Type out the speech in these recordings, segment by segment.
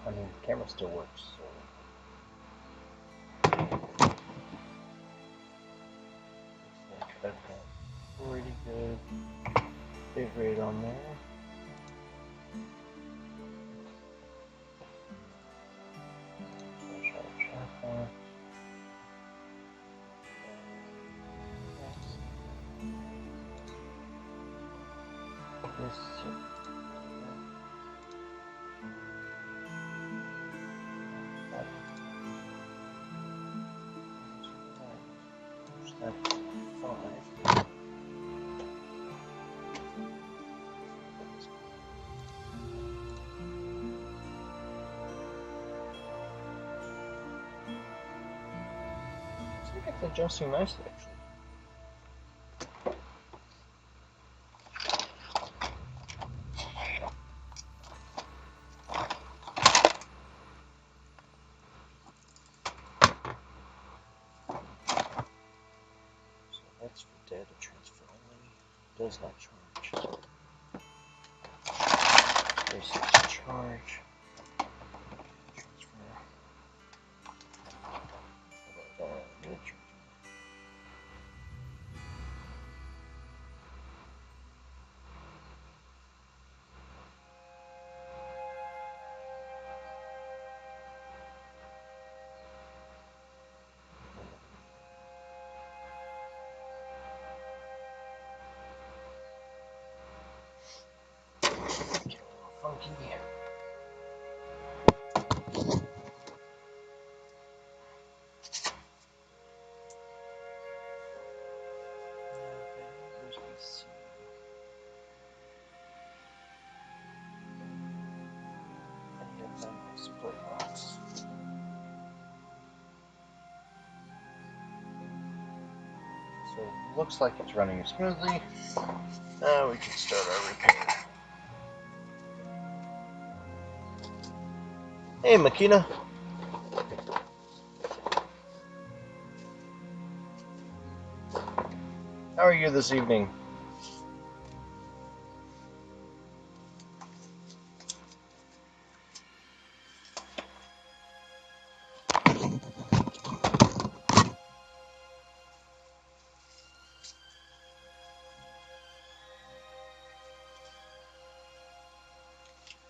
I mean, the camera still works, so. Looks like I've got pretty good bit rate on there. It's adjusting nicely, actually. So that's for data transfer only. Does not charge. This is charge. Transfer. Funky. USB-C. And here's my split box. So it looks like it's running smoothly. Now we can start our repair. Hey, Makina. How are you this evening?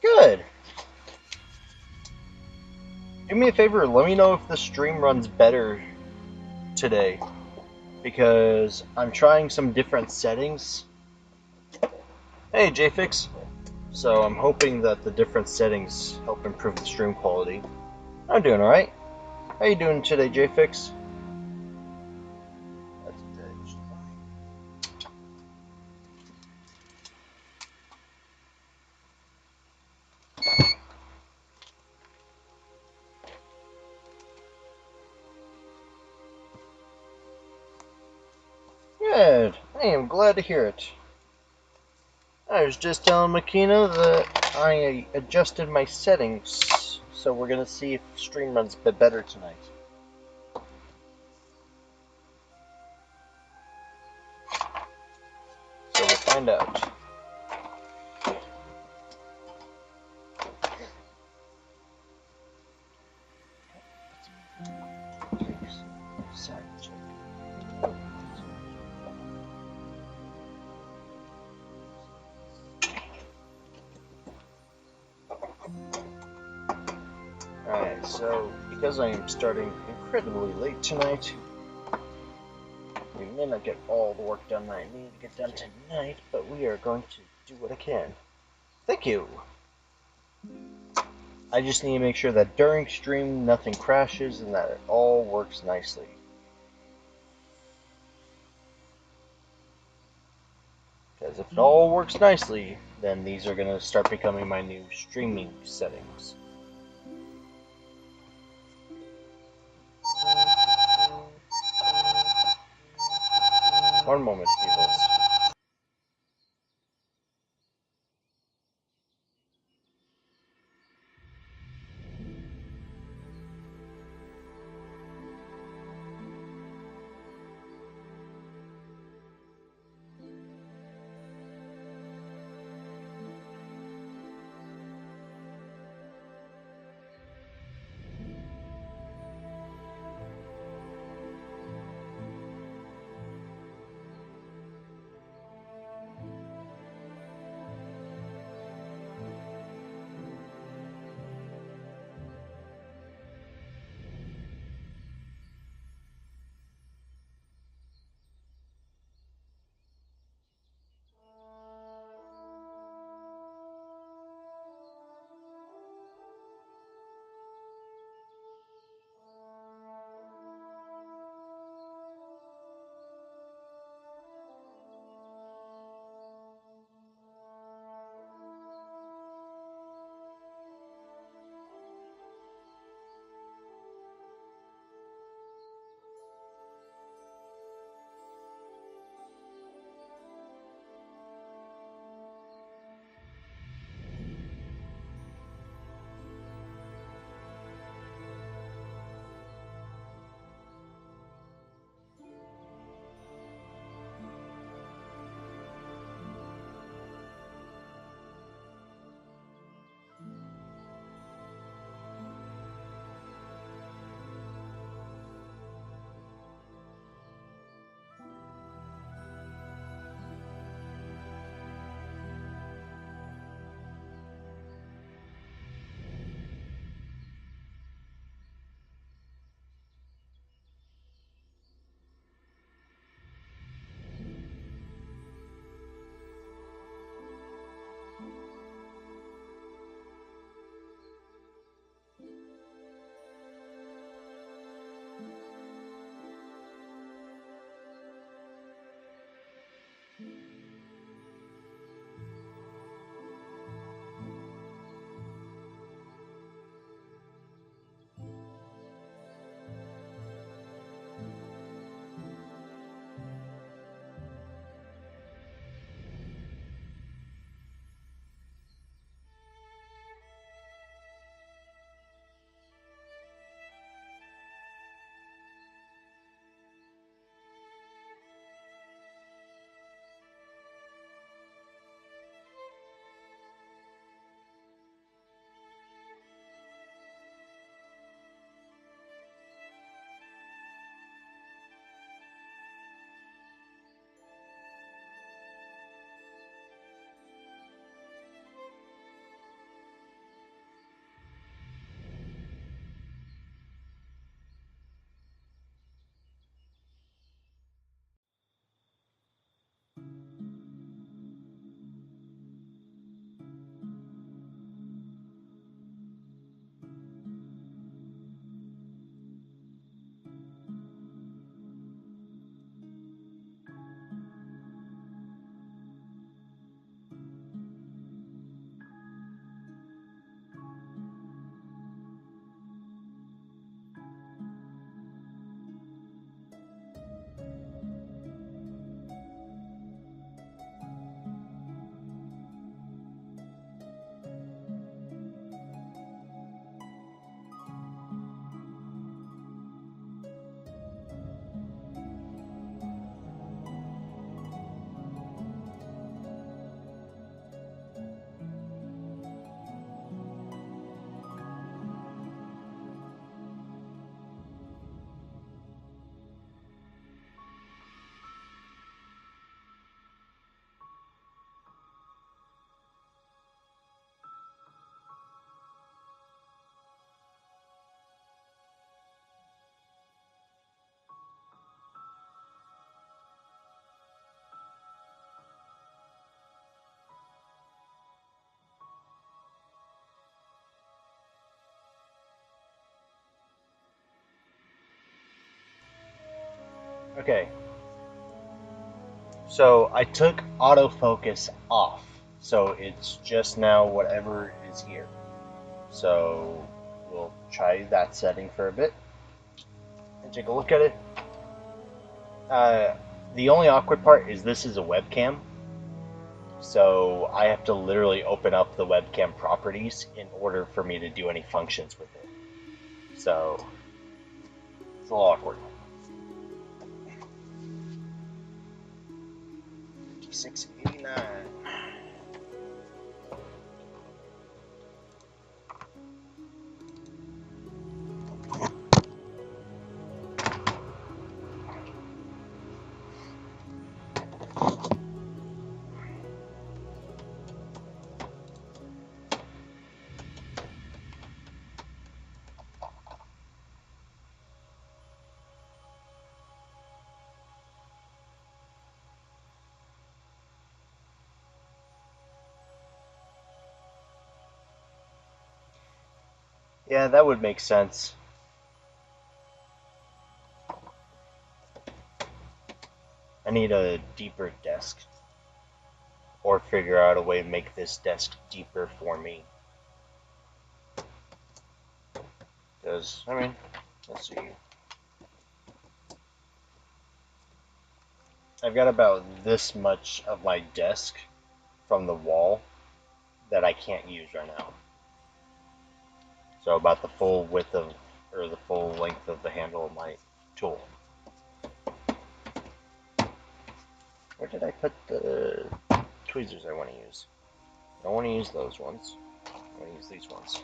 Good. Do me a favor, let me know if the stream runs better today, because I'm trying some different settings. Hey, JFix. So I'm hoping that the different settings help improve the stream quality. I'm doing alright. How you doing today, JFix? Good. I am glad to hear it. I was just telling Makina that I adjusted my settings, so we're gonna see if stream runs a bit better tonight. So we'll find out. Alright, so because I am starting incredibly late tonight, we may not get all the work done that I need to get done tonight, but we are going to do what I can. Thank you! I just need to make sure that during stream nothing crashes and that it all works nicely. Because if it all works nicely, then these are going to start becoming my new streaming settings. One moment, peoples. Okay, so I took autofocus off, so it's just now whatever is here. So we'll try that setting for a bit and take a look at it. The only awkward part is this is a webcam, so I have to literally open up the webcam properties in order for me to do any functions with it. So it's a little awkward. 5689. Yeah, that would make sense. I need a deeper desk. Or figure out a way to make this desk deeper for me. Because, I mean, let's see. I've got about this much of my desk from the wall that I can't use right now. So about the full width of, or the full length of the handle of my tool. Where did I put the tweezers I want to use? I don't want to use those ones. I want to use these ones.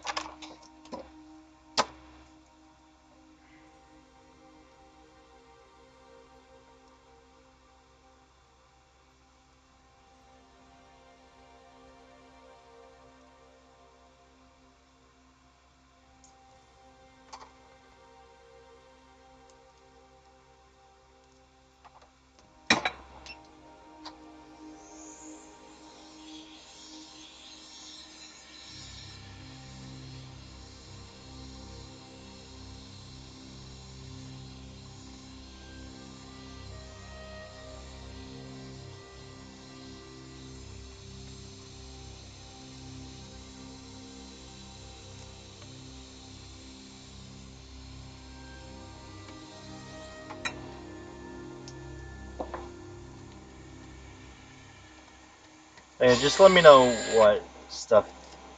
And just let me know what stuff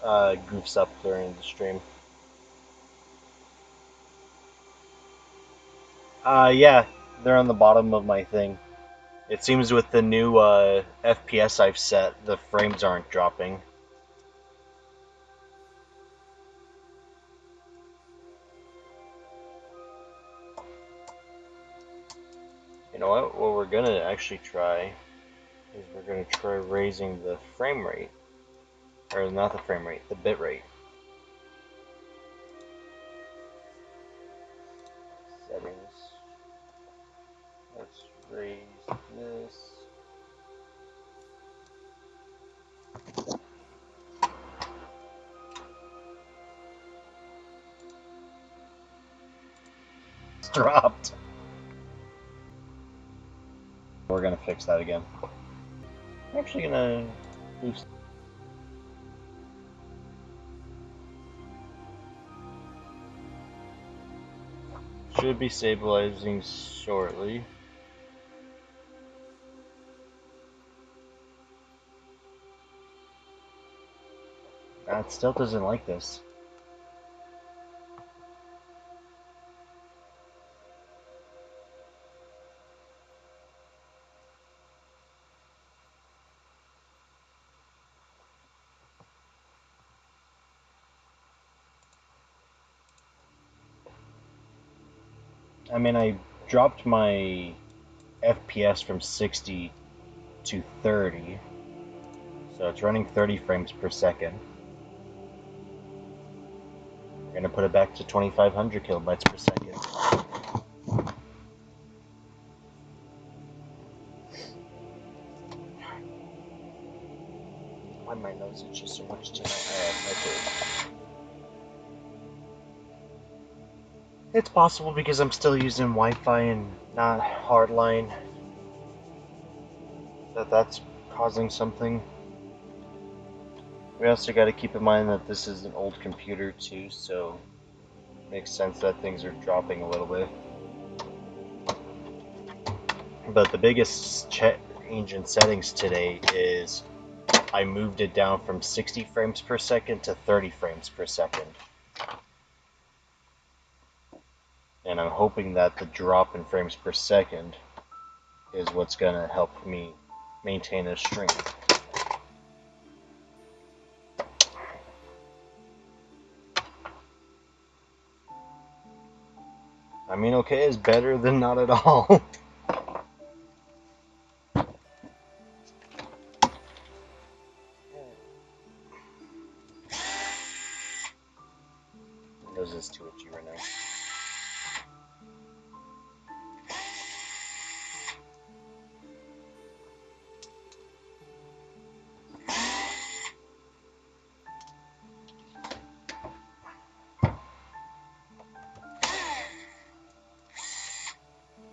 goofs up during the stream. Yeah, they're on the bottom of my thing. It seems with the new FPS I've set, the frames aren't dropping. You know what? What we're gonna actually try is we're gonna try raising the frame rate. Or not the frame rate, the bit rate. Settings. Let's raise this. It's dropped. We're gonna fix that again. I'm actually gonna boost. Should be stabilizing shortly. It still doesn't like this. I mean, I dropped my FPS from 60 to 30, so it's running 30 frames per second. We're gonna put it back to 2500 kilobytes per second. Why my nose itches so much tonight? It's possible because I'm still using Wi-Fi and not hardline. That's causing something. We also got to keep in mind that this is an old computer too, so it makes sense that things are dropping a little bit. But the biggest change in settings today is I moved it down from 60 frames per second to 30 frames per second. And I'm hoping that the drop in frames per second is what's going to help me maintain a stream. I mean, okay is better than not at all. Nose is too itchy right now.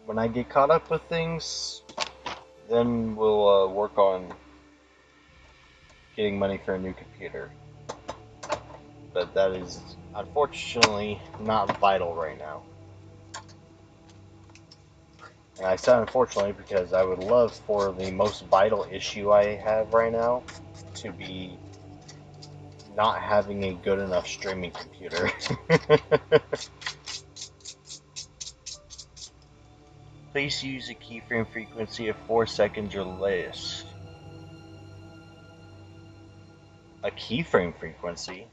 When I get caught up with things, then we'll work on getting money for a new computer. But that is unfortunately not vital right now. And I said unfortunately because I would love for the most vital issue I have right now to be not having a good enough streaming computer. Please use a keyframe frequency of 4 seconds or less. A keyframe frequency?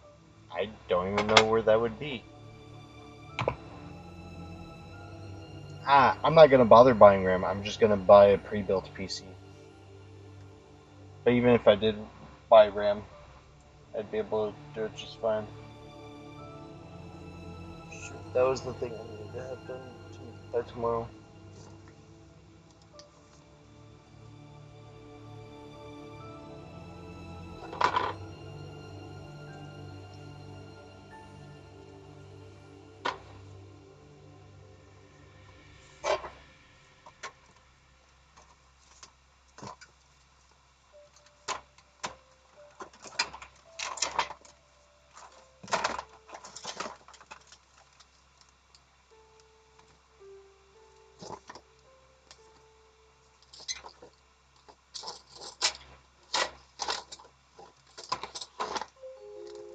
I don't even know where that would be. I'm not gonna bother buying RAM. I'm just gonna buy a pre-built PC. But even if I did buy RAM, I'd be able to do it just fine. Shoot, that was the thing I needed to have done by tomorrow.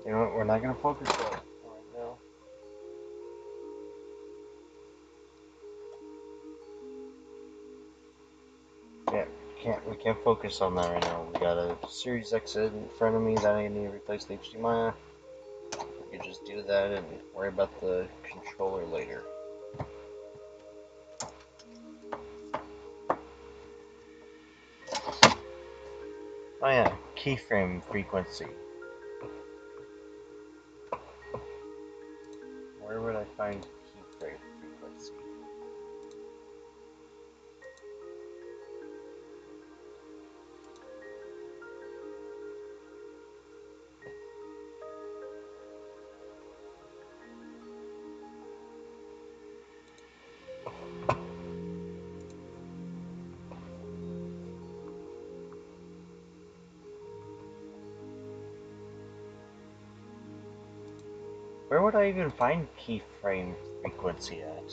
You know what? We're not gonna focus on it right now. We can't focus on that right now. We got a Series X in front of me that I need to replace the HDMI. We could just do that and worry about the controller later. Oh yeah, keyframe frequency. Where would I find keyframe frequency? Where would I even find keyframe frequency at?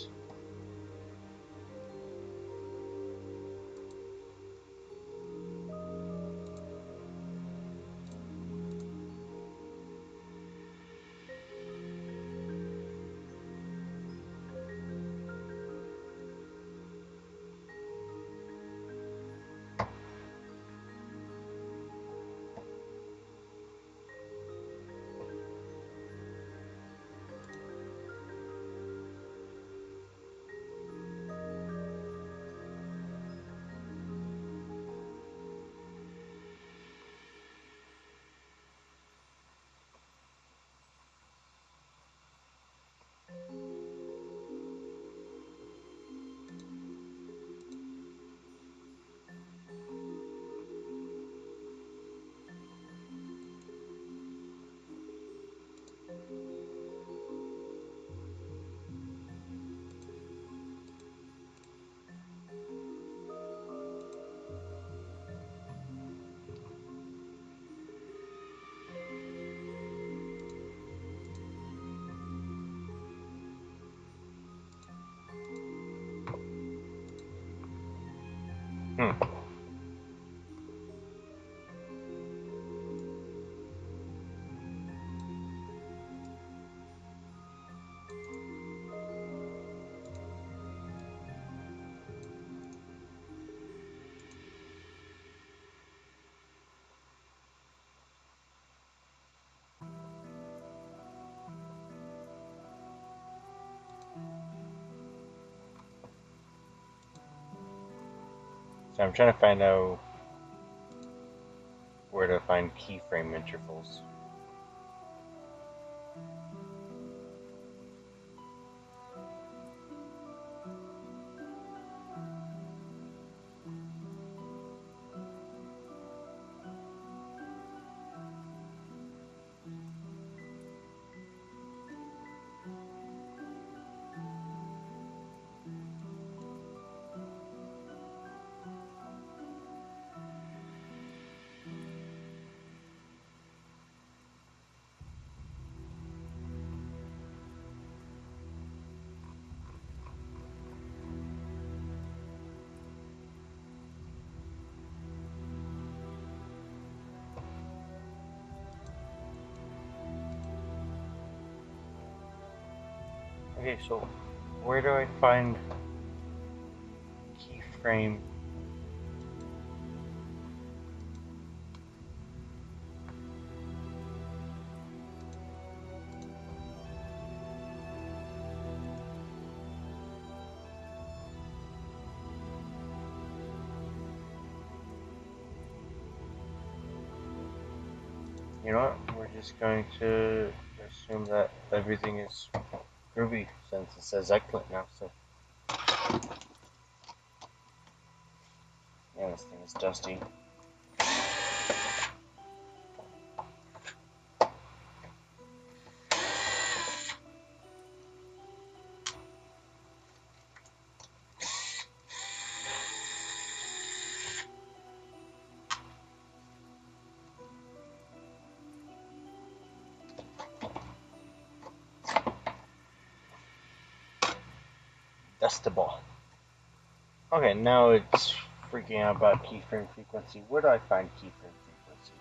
Hmm. So I'm trying to find out where to find keyframe intervals. Okay, so where do I find keyframe? You know what? We're just going to assume that everything is groovy since it says XClip now. So yeah, this thing is dusty. Dustable. Okay, now it's freaking out about keyframe frequency. Where do I find keyframe frequency?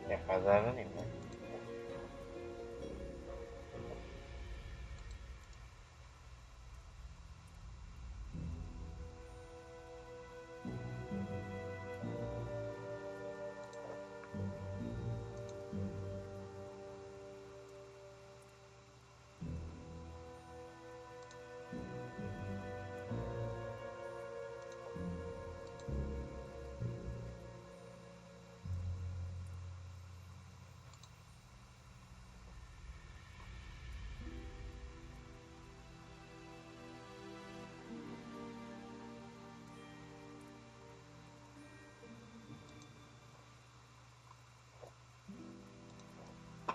Can't find that anywhere.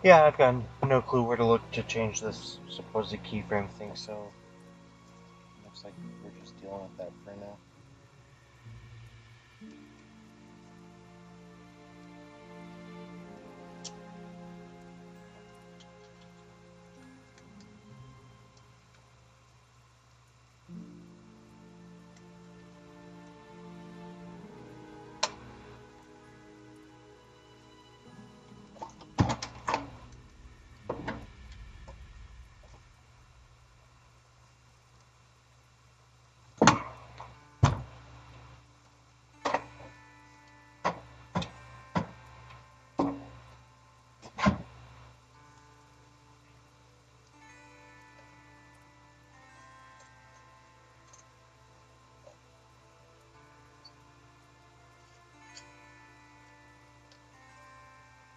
Yeah, I've got no clue where to look to change this supposed keyframe thing, so looks like we're just dealing with that for now.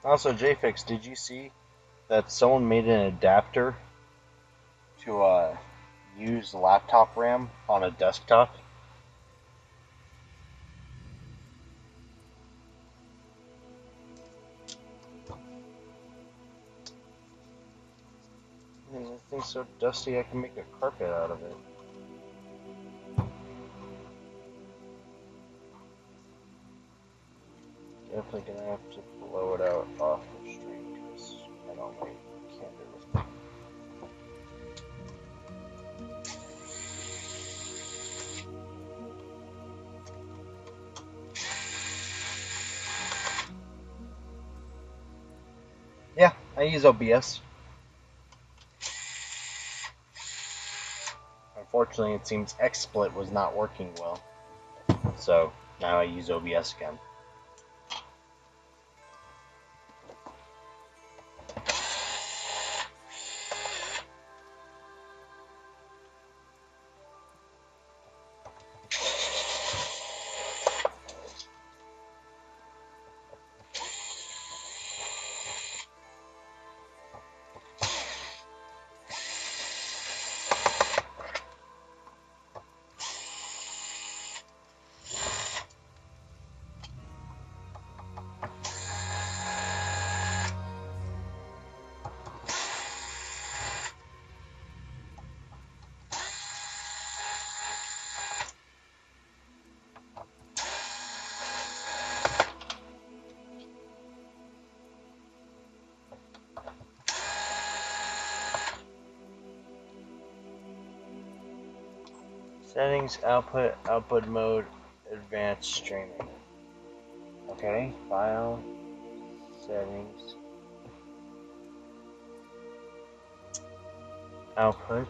Also, JFix, did you see that someone made an adapter to use laptop RAM on a desktop? And the thing's so dusty I can make a carpet out of it. Definitely gonna have to blow it out off the stream because I normally can't do it. Yeah, I use OBS. Unfortunately, it seems XSplit was not working well, so now I use OBS again. Settings, output mode, advanced streaming. Okay, file, settings, output.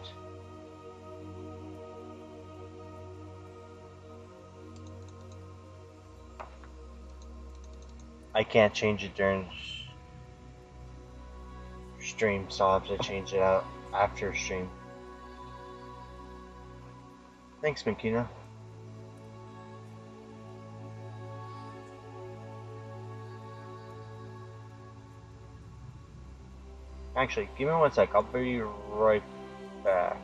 I can't change it during stream, so I'll have to change it out after stream. Thanks, Makina. Actually, give me 1 sec. I'll be right back.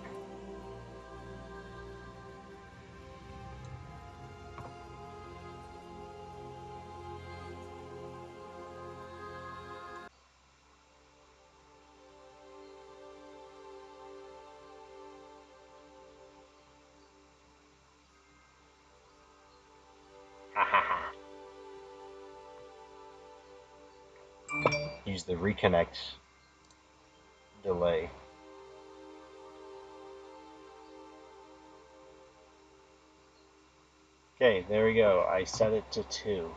Use the reconnect delay. Okay, there we go. I set it to 2.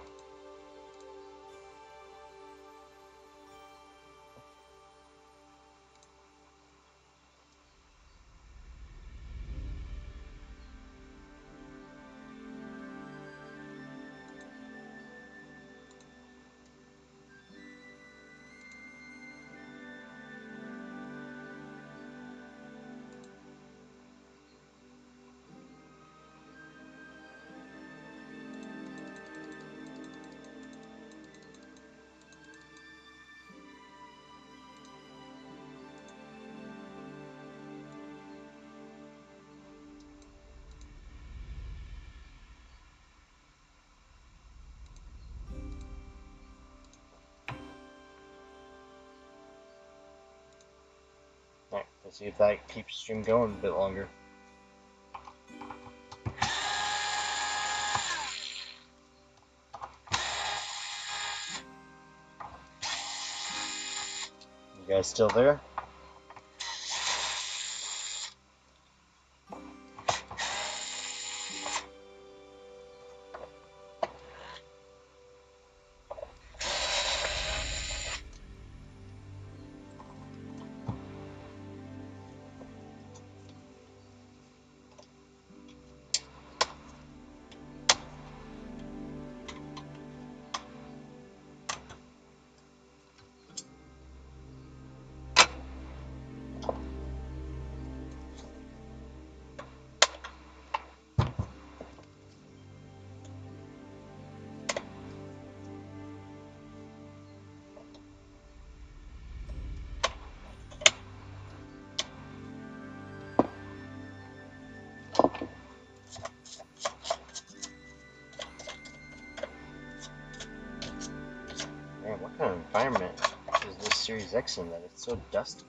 Alright, let's see if that keeps stream going a bit longer. You guys still there? Man, what kind of environment is this Series X in that it's so dusty?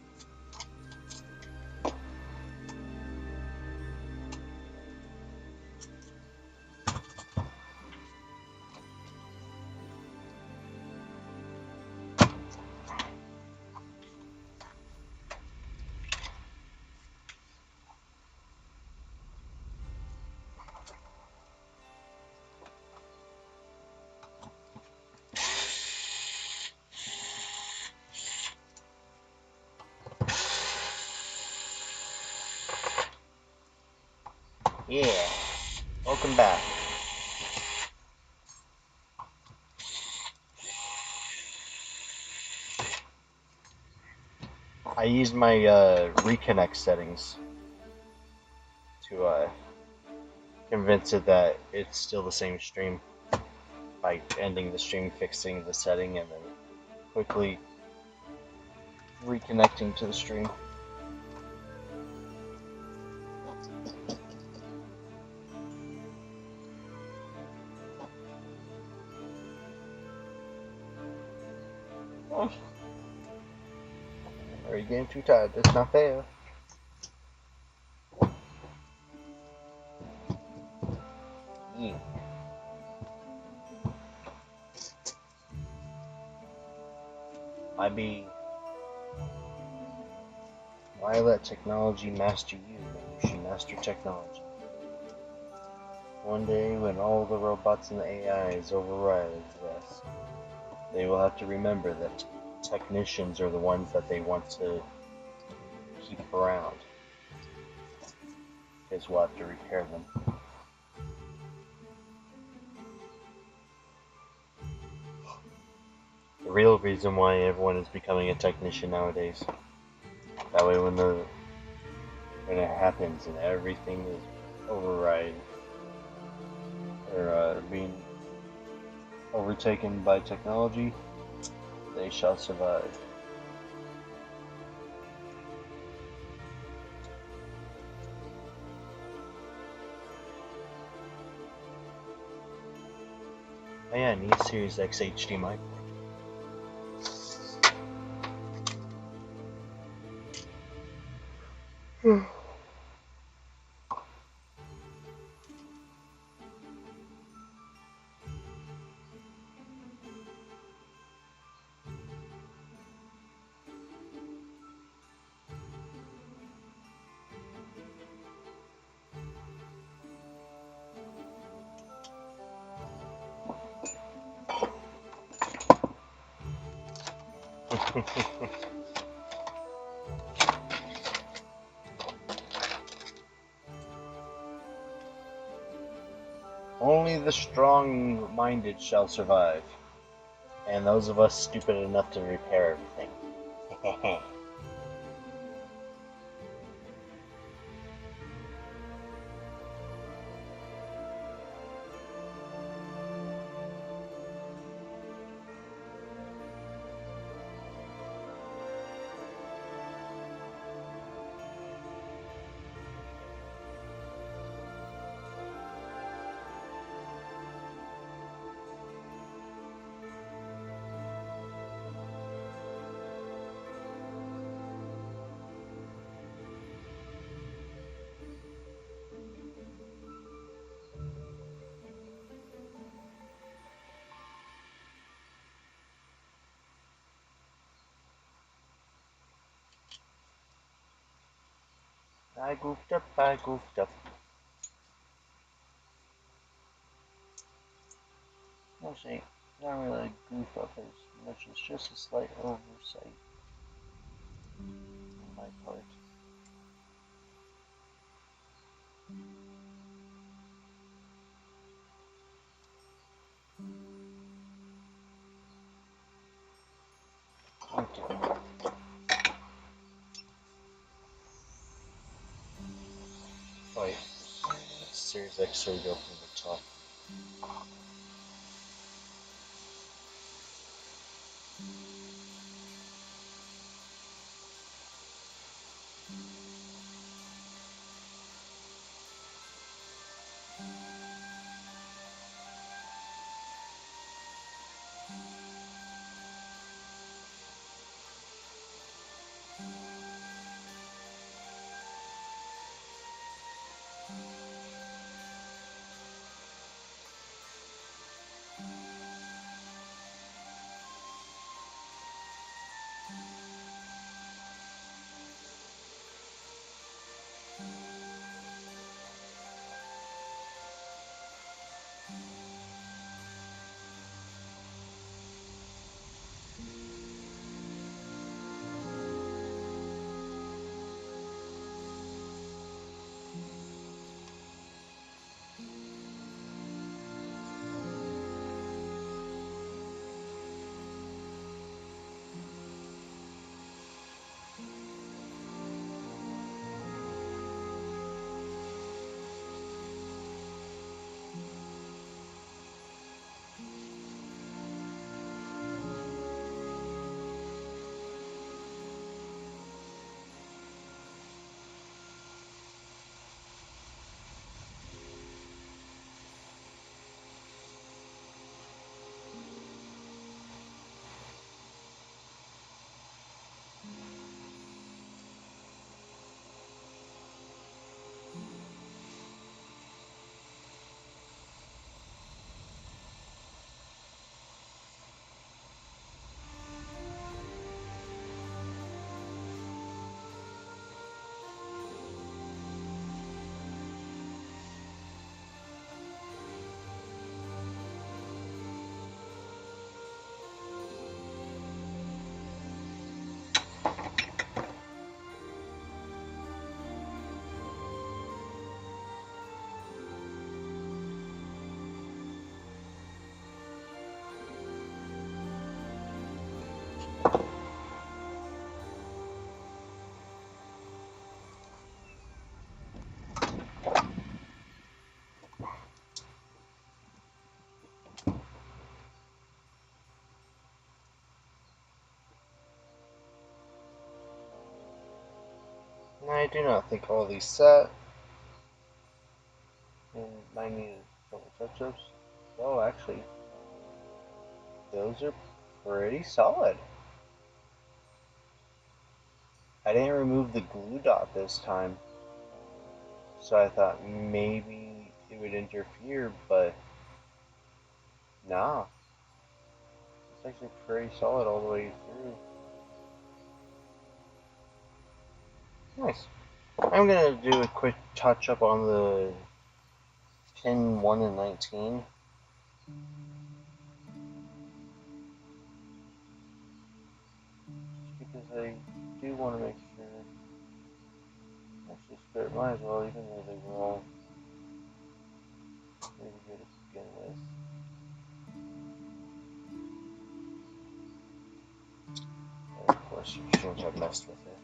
Yeah, welcome back. I used my reconnect settings to convince it that it's still the same stream by ending the stream, fixing the setting, and then quickly reconnecting to the stream. Oh. Are you getting too tired? That's not fair. Yeah. Why let technology master you when you should master technology? One day, when all the robots and the AIs override us, they will have to remember that technicians are the ones that they want to keep around, because we'll have to repair them. The real reason why everyone is becoming a technician nowadays. That way when it happens and everything is override or being overtaken by technology, they shall survive. Oh yeah, I need a Series X HDMI port. Only the strong-minded shall survive, and those of us stupid enough to repair everything. I goofed up, I goofed up. Actually, not really a goof up as much as just a slight oversight on my part. Okay. Wait, Series X so we go from the top. I do not think all these set. And might need a couple touch-ups. Oh, actually, those are pretty solid. I didn't remove the glue dot this time, so I thought maybe it would interfere, but nah. It's actually pretty solid all the way through. Nice. I'm gonna do a quick touch-up on the pin 1 and 19. Just because I do want to make sure. Actually, Spirit might as well, even though they were all pretty good to begin with. And of course, you shouldn't have messed with it.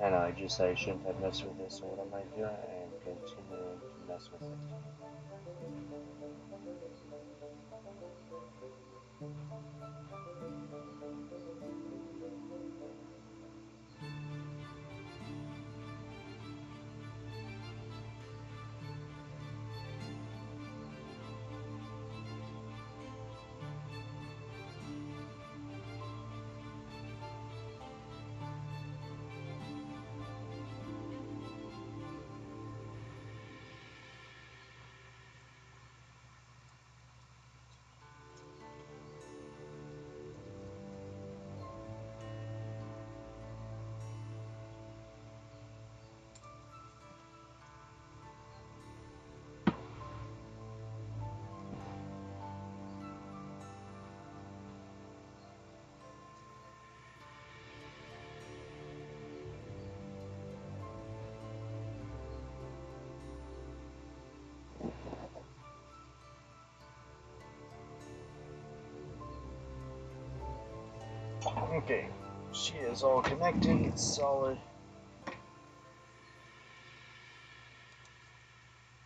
I know, I just said I shouldn't have messed with this, so what am I doing? I am continuing to mess with it. Okay, she is all connected, it's solid.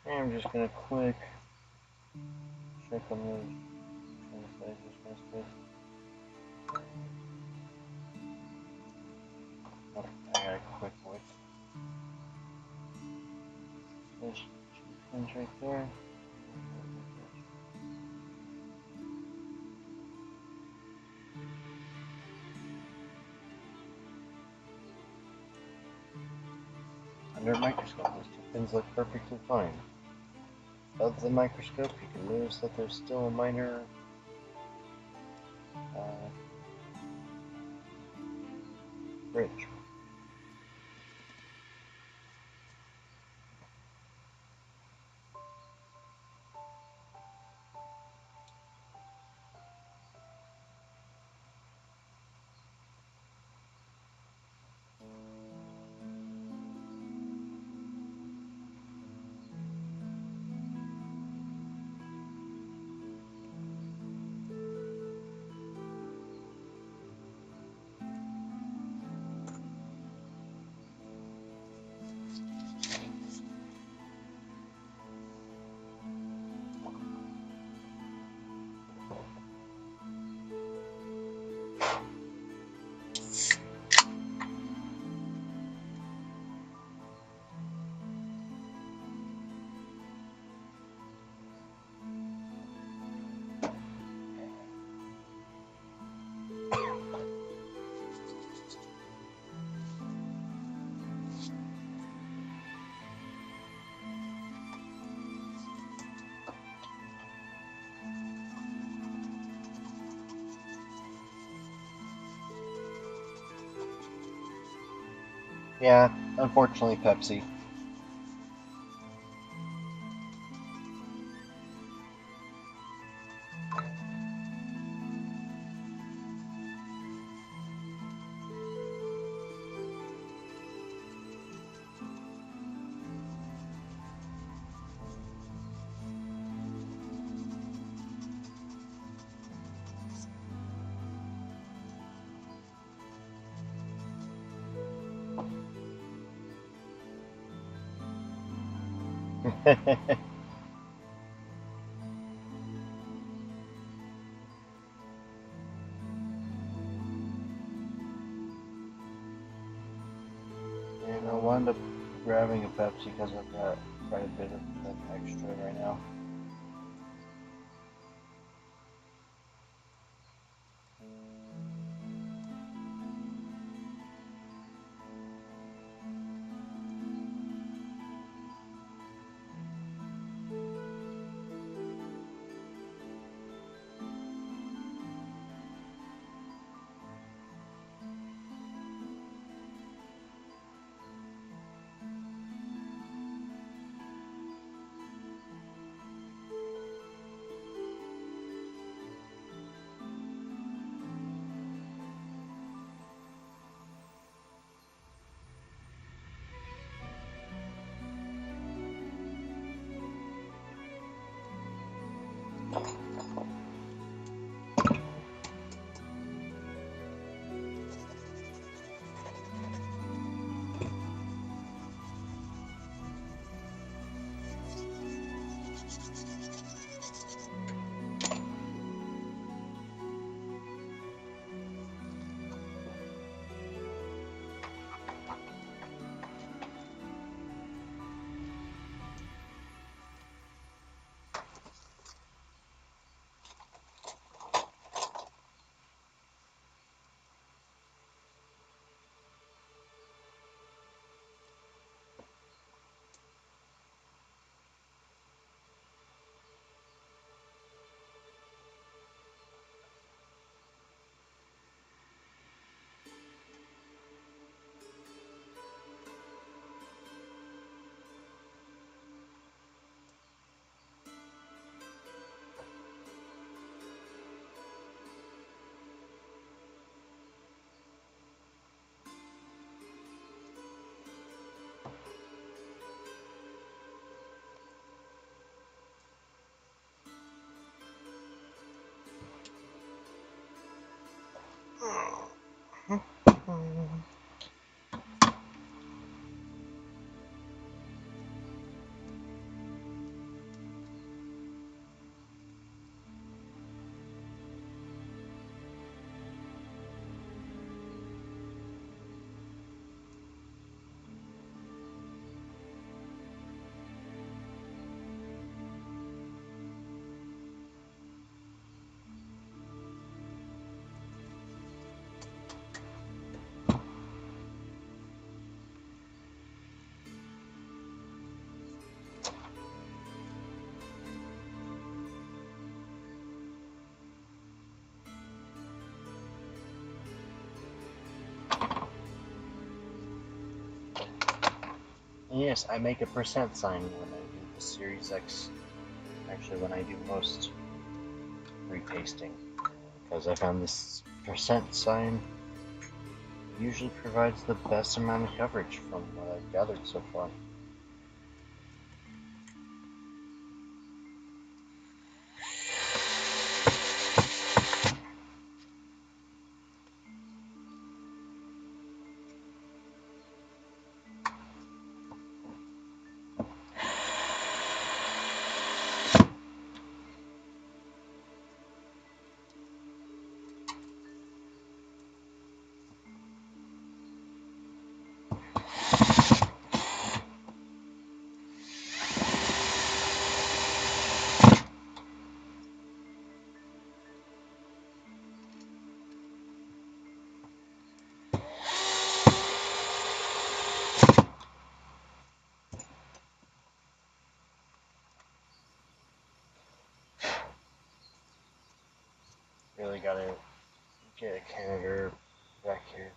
And I'm just gonna quick check on the oh, I got a quick voice. There's two pins right there. Under a microscope, those two pins look perfectly fine. Above the microscope, you can notice that there's still a minor ridge. Yeah, unfortunately, Pepsi. And I'll wind up grabbing a Pepsi because I've got quite a bit of that extra right now. Yes, I make a percent sign when I do the Series X. Actually, when I do most repasting, because I found this percent sign usually provides the best amount of coverage from what I've gathered so far. Really gotta get a Canada back here.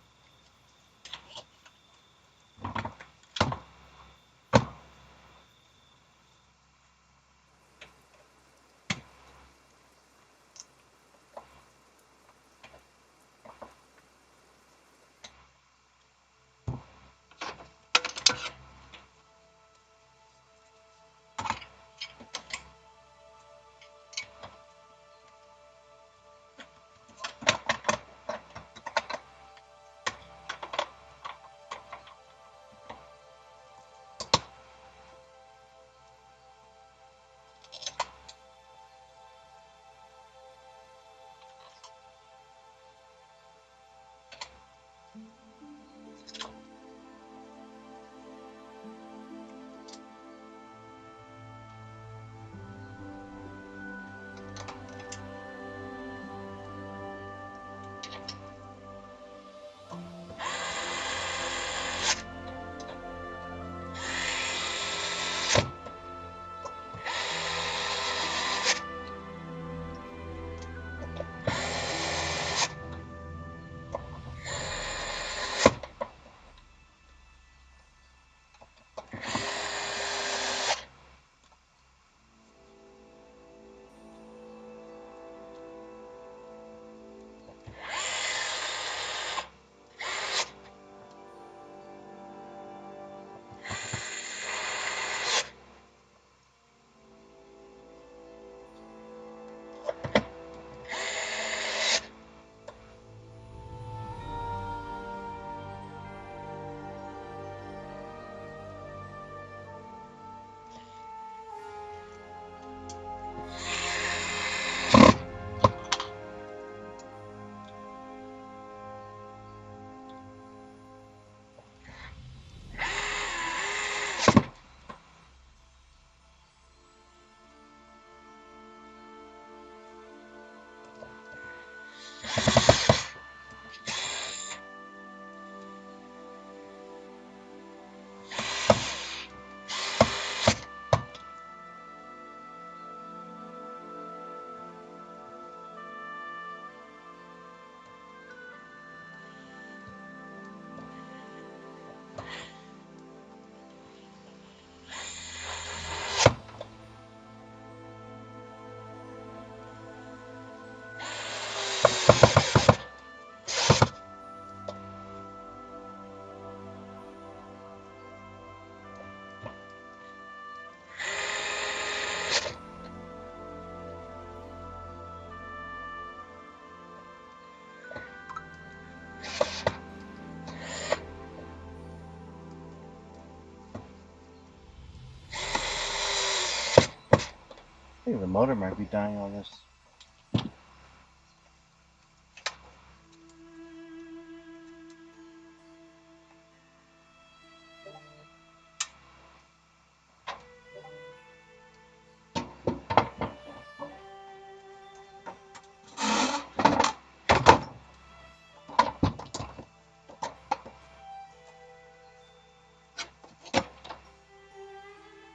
I think the motor might be dying on this.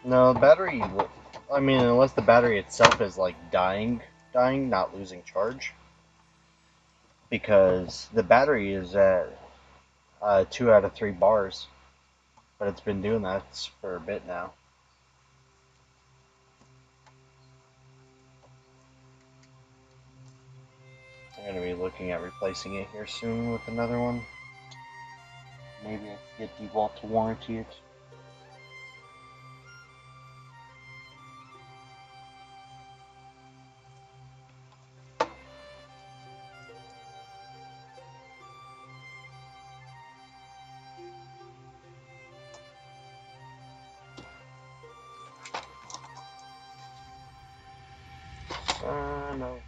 No, battery. I mean, unless the battery itself is like dying, not losing charge, because the battery is at 2 out of 3 bars. but it's been doing that for a bit now. I'm going to be looking at replacing it here soon with another one. Maybe I can get DeWalt to warranty it. No,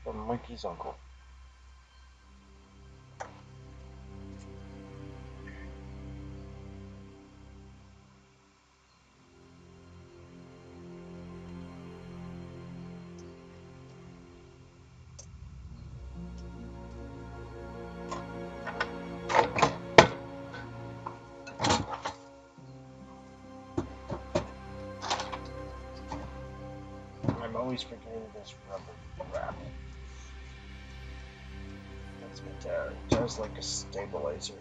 the monkey's uncle. I'm always forgetting this rubber wrap. That's meant to just like a stabilizer.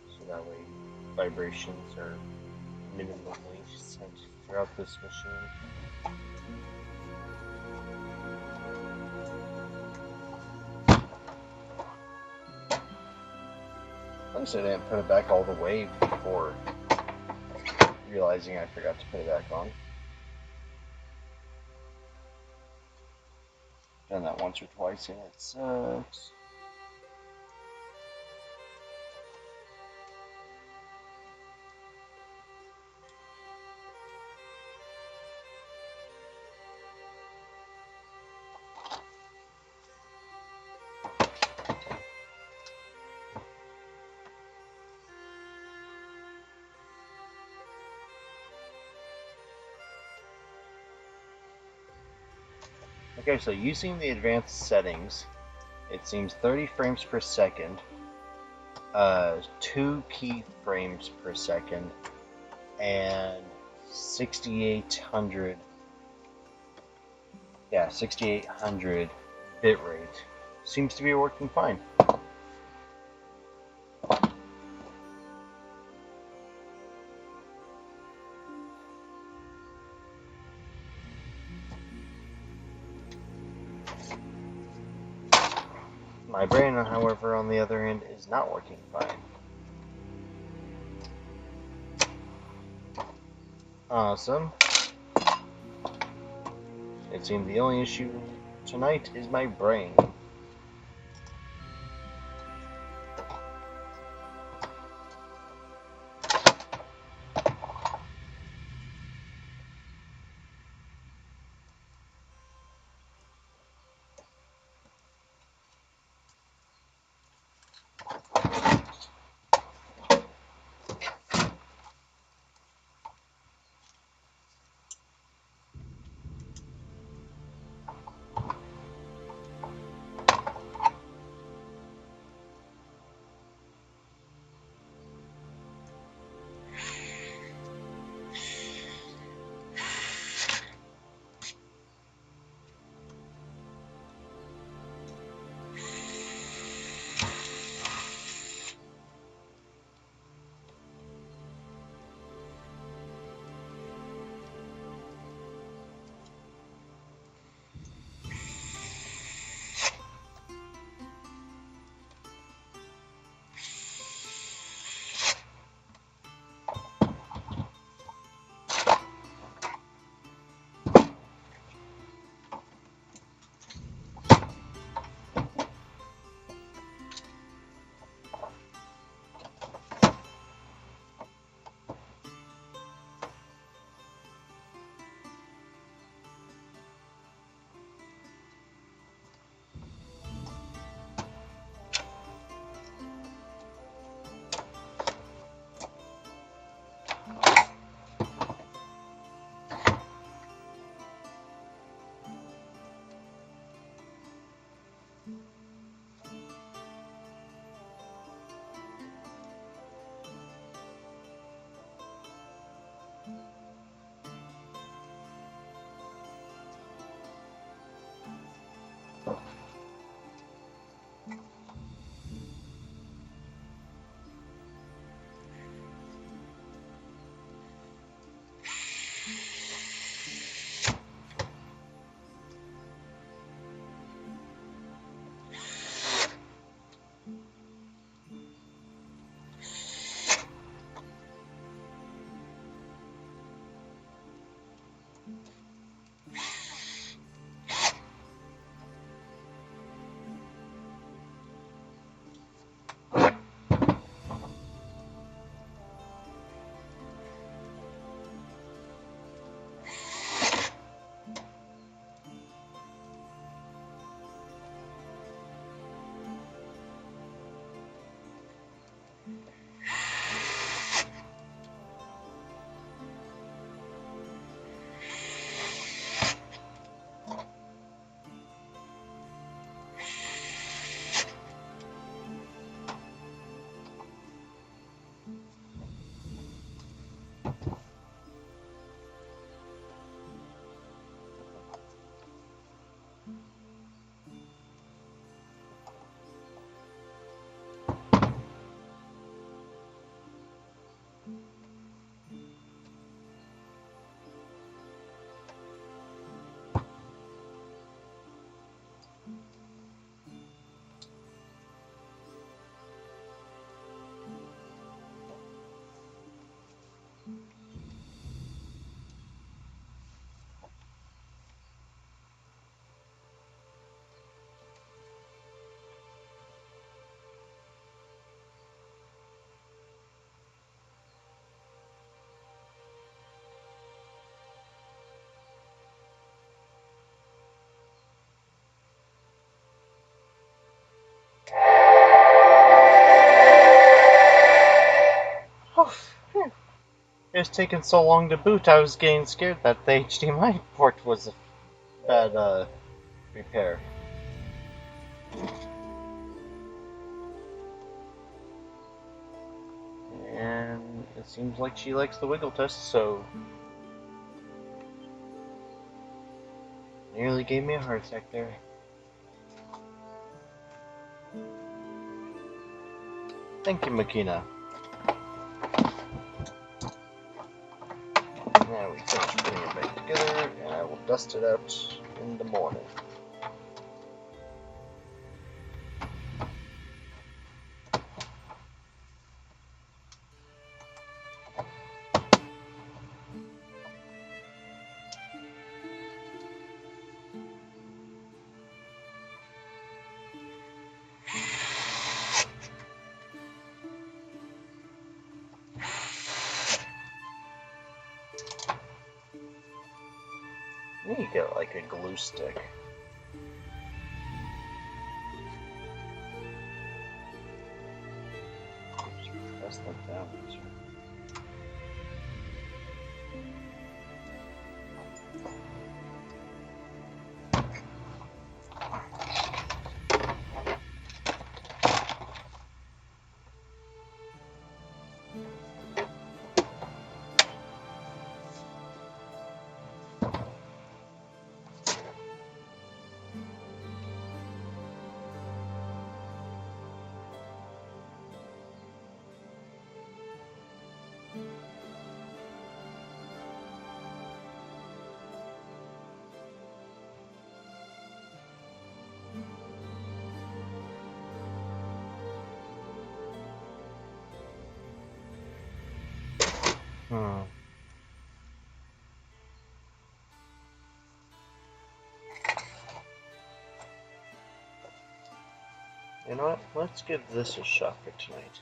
So that way vibrations are minimally sent throughout this machine. At least I didn't put it back all the way before realizing I forgot to put it back on. Done that once or twice and it sucks. Okay, so using the advanced settings, it seems 30 frames per second, 2 keyframes per second, and 6800 bit rate. Seems to be working fine. My brain, however, on the other end, is not working fine. Awesome. It seems the only issue tonight is my brain. guys taking so long to boot? I was getting scared that the HDMI port was a bad repair. And it seems like she likes the wiggle test, so... Nearly gave me a heart attack there. Thank you, Makina. Now we finish putting it back together, and I will dust it out in the morning. I need to get like a glue stick. Just press them down. You know what? Let's give this a shot for tonight.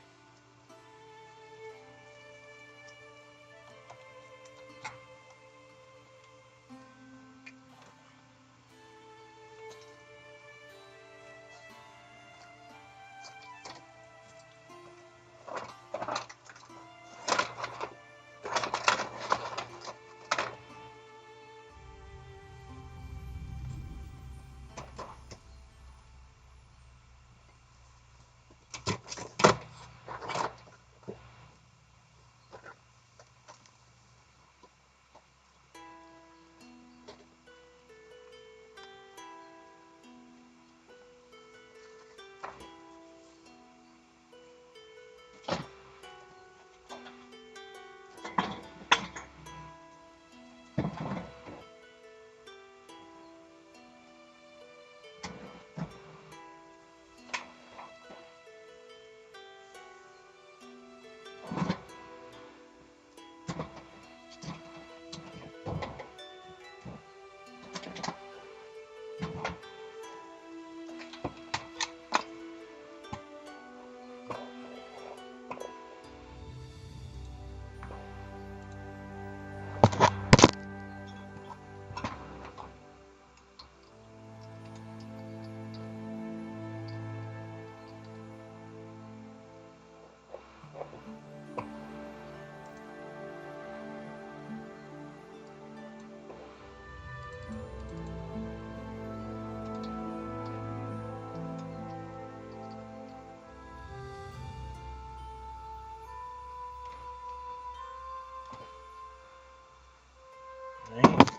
Right.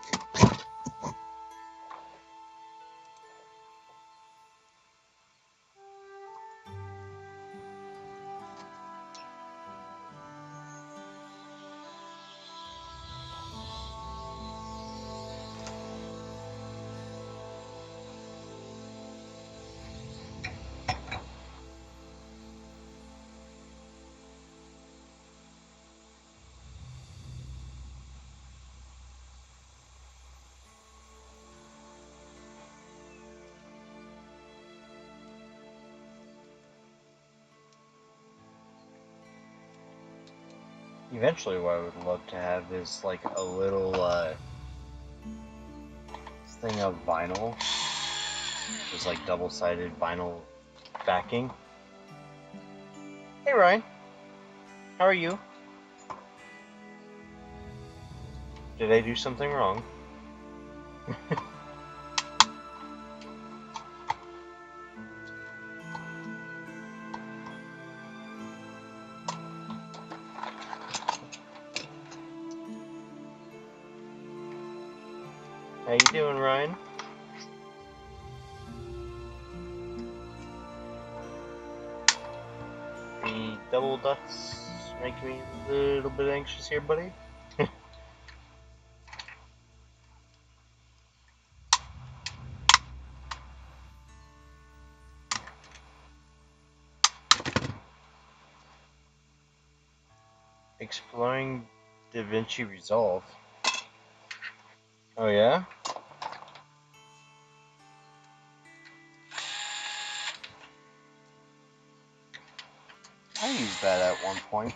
Eventually, what I would love to have is like a little thing of vinyl, just like double-sided vinyl backing. Hey Ryan, how are you? Did I do something wrong? How you doing, Ryan? The double dots make me a little bit anxious here, buddy. Exploring DaVinci Resolve. Oh yeah? I used that at one point.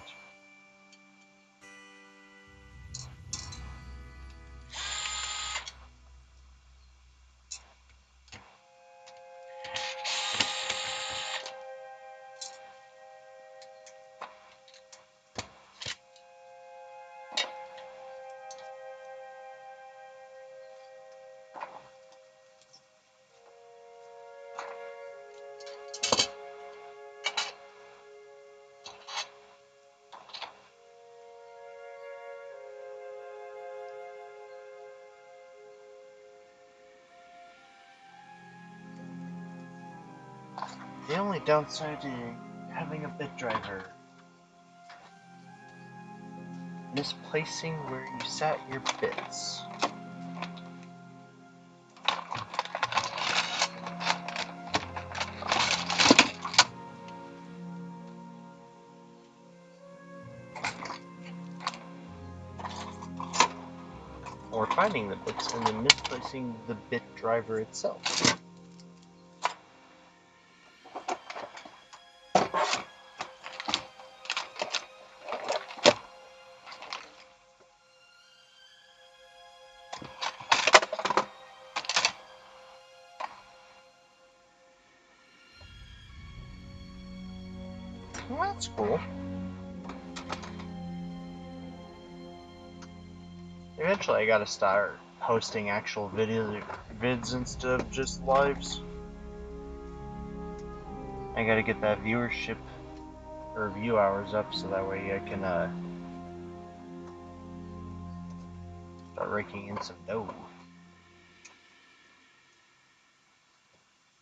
The only downside to having a bit driver, misplacing where you sat your bits. Or finding the bits and then misplacing the bit driver itself. Well, that's cool. Eventually I gotta start posting actual vids instead of just lives. I gotta get that viewership or view hours up so that way I can start raking in some dough.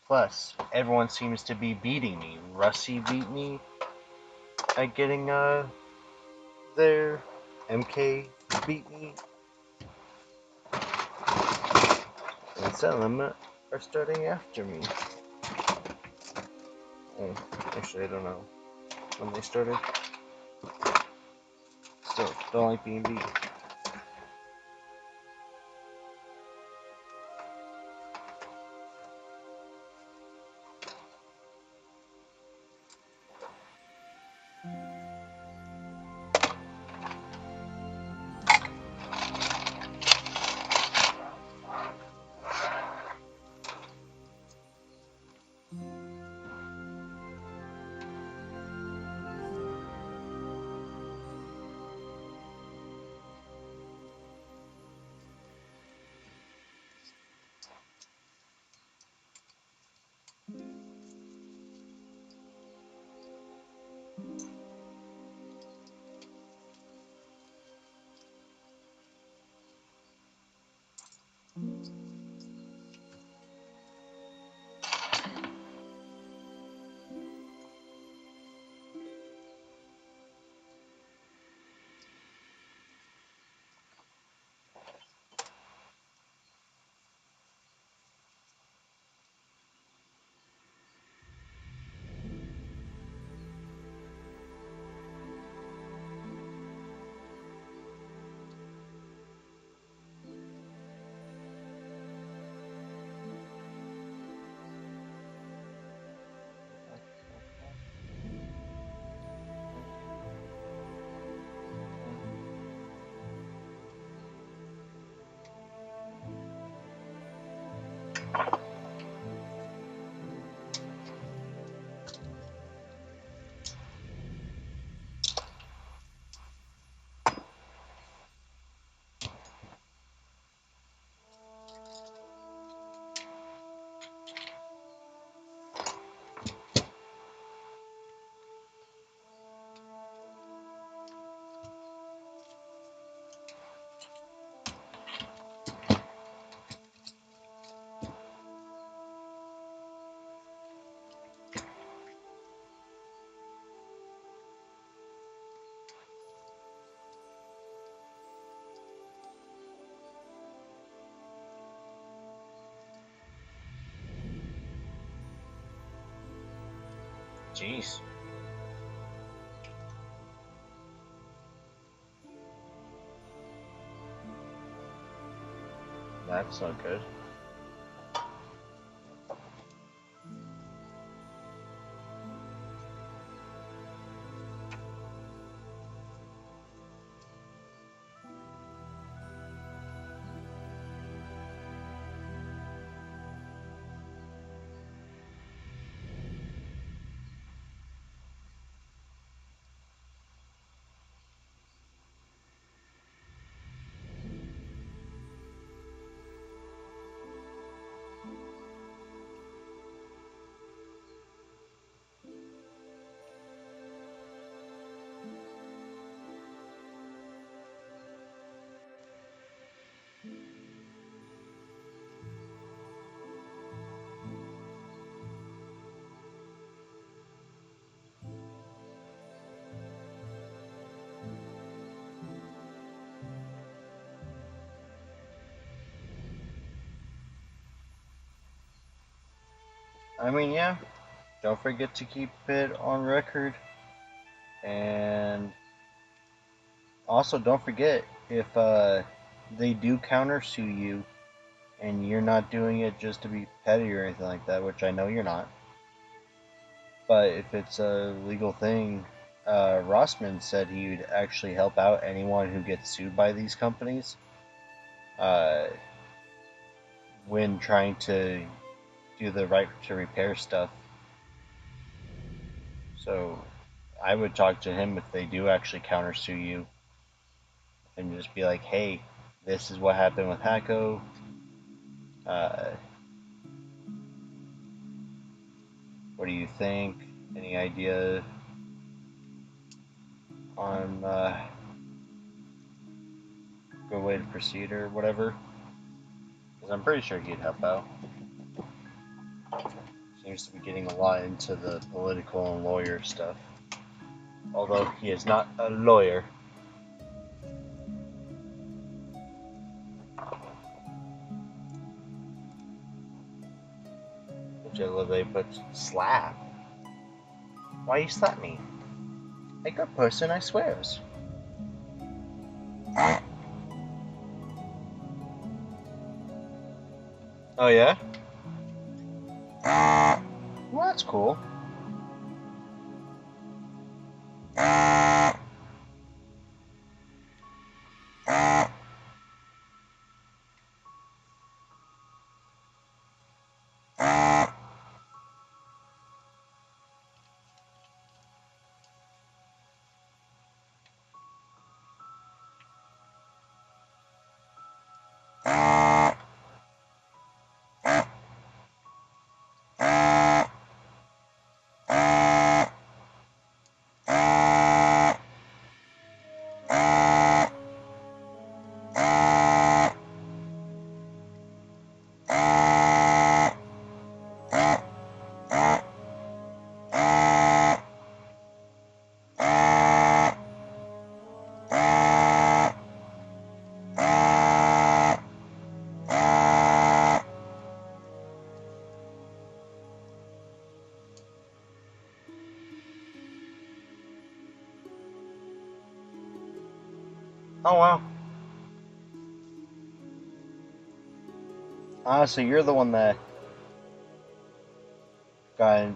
Plus, everyone seems to be beating me. Russie beat me at getting there. MK beat me. And some of them are starting after me. Oh, actually, I don't know when they started. Still, don't like being beat. Jeez. That's not good. I mean, yeah. Don't forget to keep it on record. And also, don't forget if they do countersue you and you're not doing it just to be petty or anything like that, which I know you're not. But if it's a legal thing, Rossman said he would actually help out anyone who gets sued by these companies uh, when trying to do the right to repair stuff. So I would talk to him if they do actually countersue you and just be like, hey, this is what happened with Hacko. What do you think? Any idea on good way to proceed or whatever? Because I'm pretty sure he'd help out. Seems to be getting a lot into the political and lawyer stuff. Although he is not a lawyer. But slap? Why you slap me? A good person, I swears. Oh yeah? Well, that's cool. Oh wow. So you're the one that got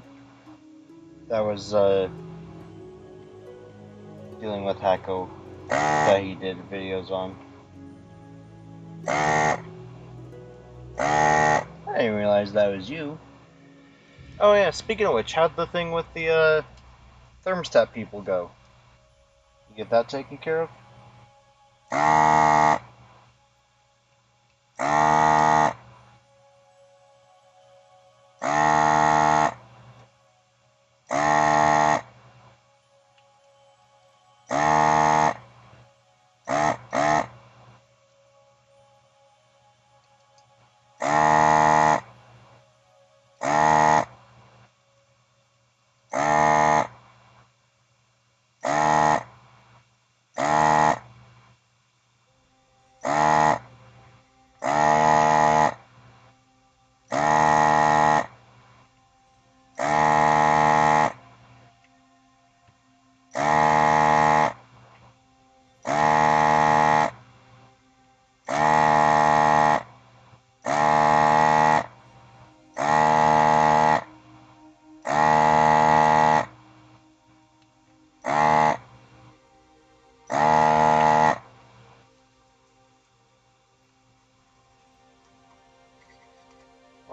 that was dealing with Hacko that he did videos on. I didn't realize that was you. Oh yeah, speaking of which, how'd the thing with the thermostat people go? You get that taken care of?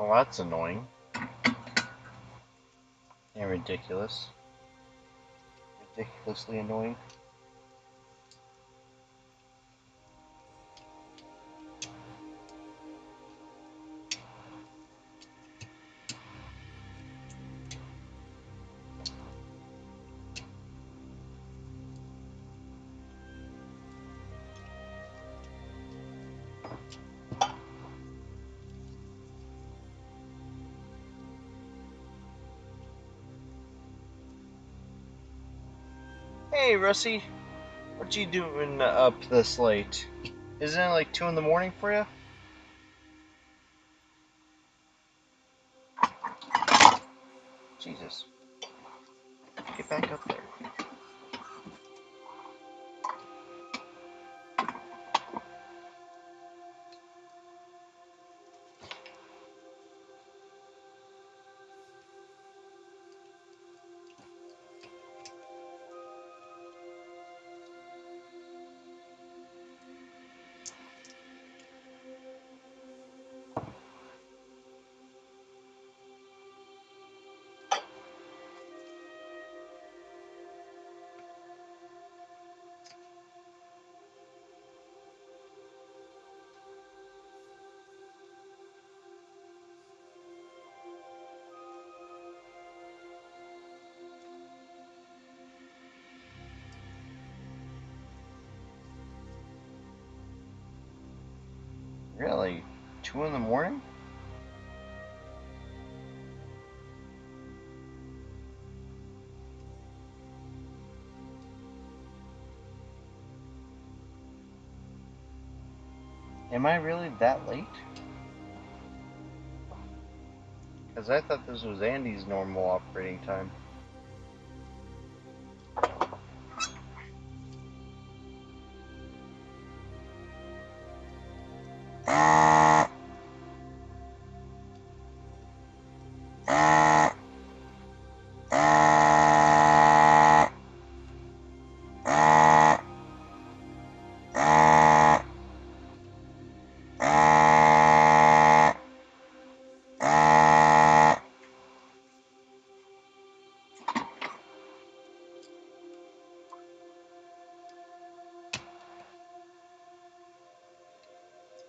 Well, that's annoying. And ridiculous. Ridiculously annoying. Hey, Russie. What you doing up this late? Isn't it like 2 in the morning for you? Jesus. Get back up there. Really? 2 in the morning? Am I really that late? Because I thought this was Andy's normal operating time.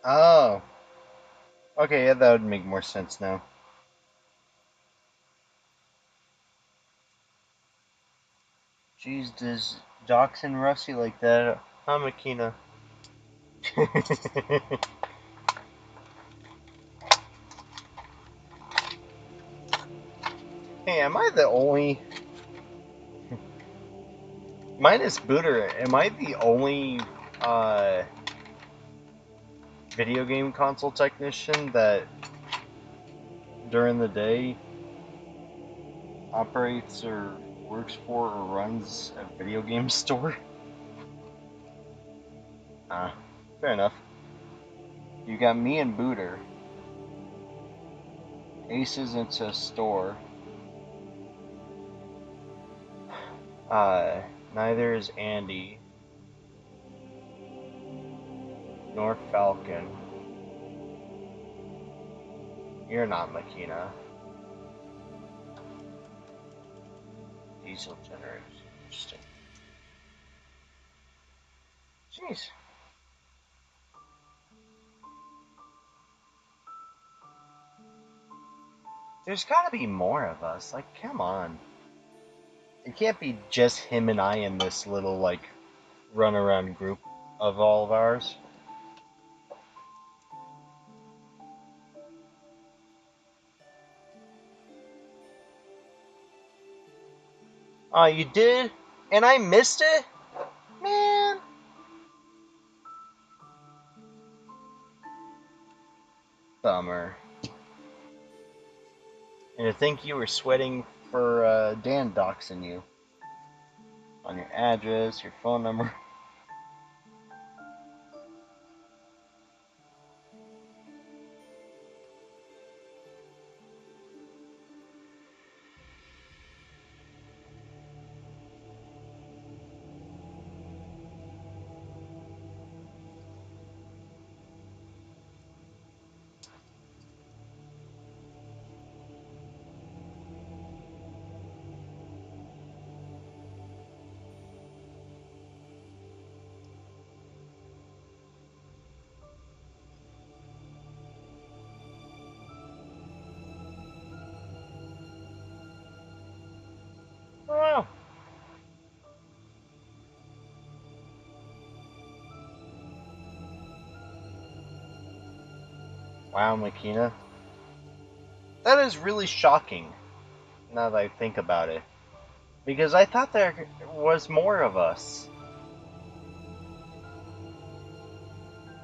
Oh. Okay, yeah, that would make more sense now. Jeez, does Dachshund Rusty like that? Huh, Makina? Hey, am I the only... Minus Booter, am I the only, video game console technician that during the day operates or works for or runs a video game store? Fair enough. You got me and Booter. Ace isn't a store. Neither is Andy. Nor Falcon. You're not Makina. Diesel generators. Interesting. Jeez. There's gotta be more of us. Like, come on. It can't be just him and I in this little, like, run-around group of all of ours. Oh, you did? And I missed it? Man. Bummer. And to think you were sweating for Dan doxing you. On your address, your phone number. Oh, wow. Wow, Makina. That is really shocking, now that I think about it. Because I thought there was more of us.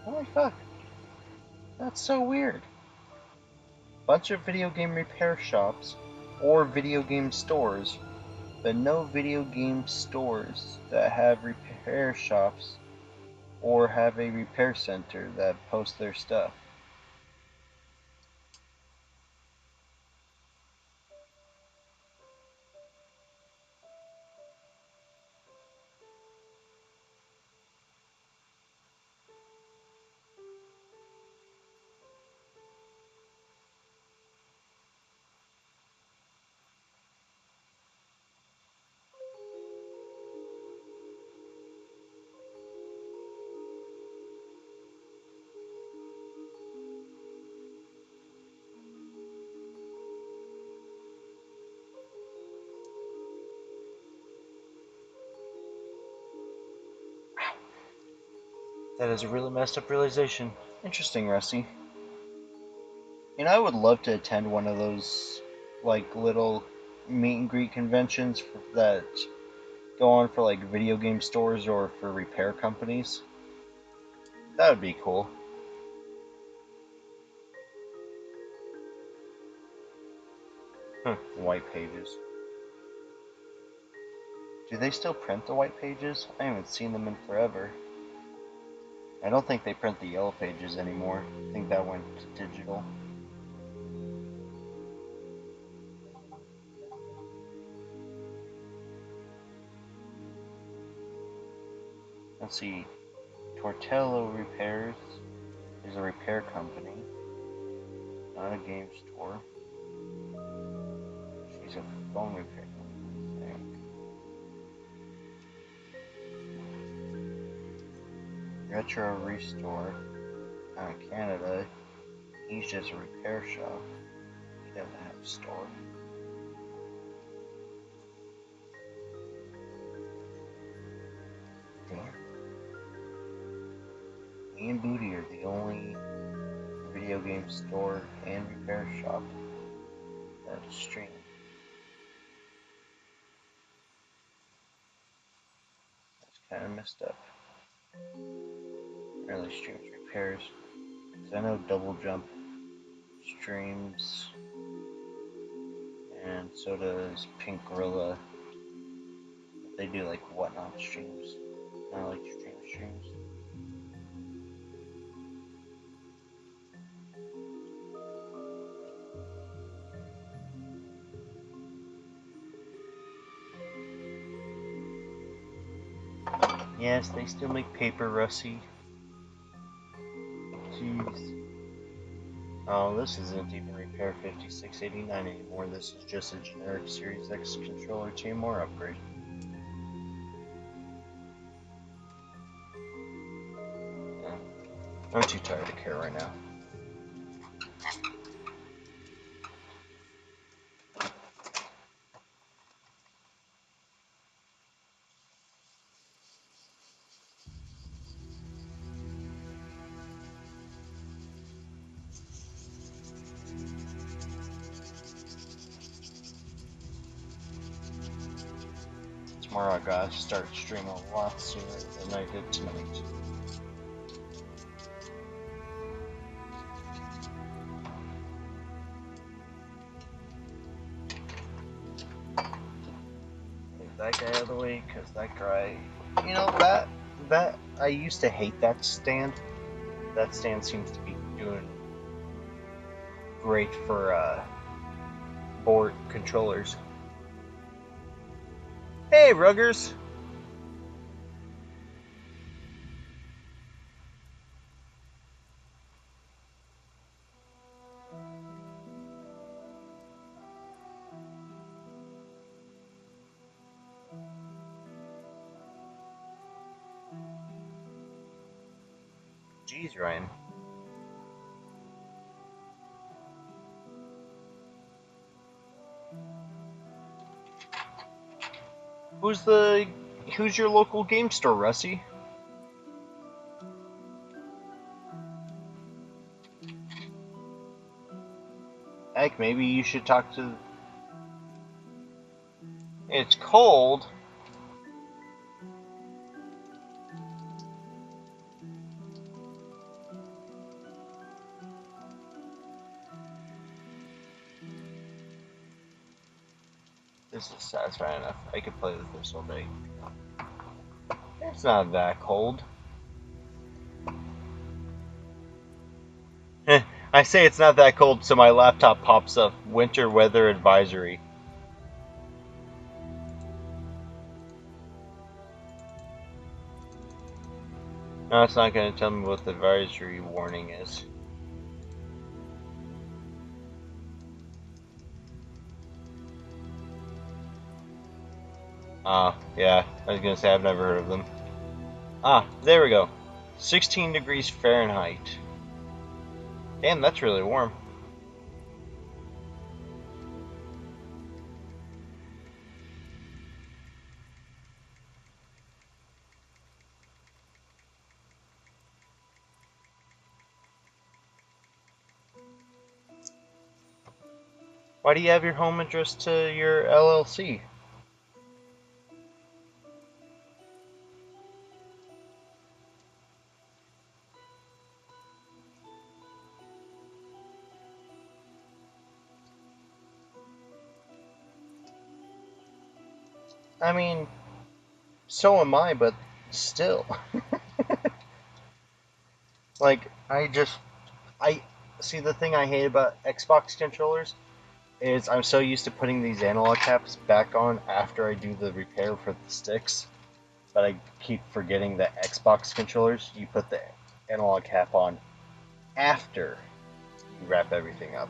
Holy fuck. That's so weird. Bunch of video game repair shops or video game stores, but no video game stores that have repair shops or have a repair center that posts their stuff. That is a really messed up realization. Interesting, Rusty. You know, I would love to attend one of those, like, little meet and greet conventions that go on for, like, video game stores or for repair companies. That would be cool. White pages. Do they still print the white pages? I haven't seen them in forever. I don't think they print the yellow pages anymore. I think that went to digital. Let's see. Tortello Repairs is a repair company, not a game store. She's a phone repair company, I think. Retro Restore out in Canada. He's just a repair shop. He doesn't have a store. Damn. Me and Booty are the only video game store and repair shop that is streamed. That's kind of messed up. Really streams repairs. Because I know Double Jump streams, and so does Pink Gorilla. They do like whatnot streams, not like streams. Yes, they still make paper, Rusty. Jeez. Oh, this isn't even Repair 5689 anymore. This is just a generic Series X controller TMR upgrade. Yeah. I'm too tired to care right now. Tomorrow I gotta start streaming a lot sooner than I did tonight. Get that guy out of the way, cause that guy, you know, that I used to hate that stand. That stand seems to be doing great for board controllers. Hey, Ruggers! Jeez, Ryan. Who's the who's your local game store, Russie? Heck, maybe you should talk to. It's cold. This is satisfying enough. I could play with this all day. It's not that cold. I say it's not that cold, so my laptop pops up winter weather advisory. No, it's not going to tell me what the advisory warning is. Yeah, I was going to say I've never heard of them. There we go. 16 degrees Fahrenheit. Damn, that's really warm. Why do you have your home address to your LLC? I mean, so am I, but still. Like, I see the thing I hate about Xbox controllers is I'm so used to putting these analog caps back on after I do the repair for the sticks, but I keep forgetting that Xbox controllers, you put the analog cap on after you wrap everything up.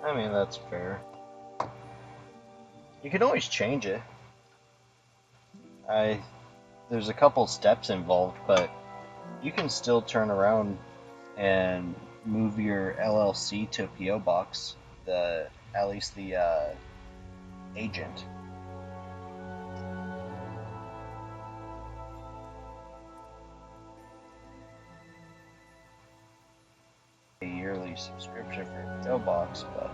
I mean, that's fair. You can always change it. There's a couple steps involved, but you can still turn around and move your LLC to a PO box. At least the agent. A yearly subscription for a PO box, but.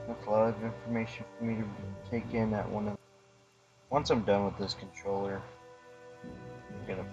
That's a lot of information for me to take in at one of. Once I'm done with this controller, I'm gonna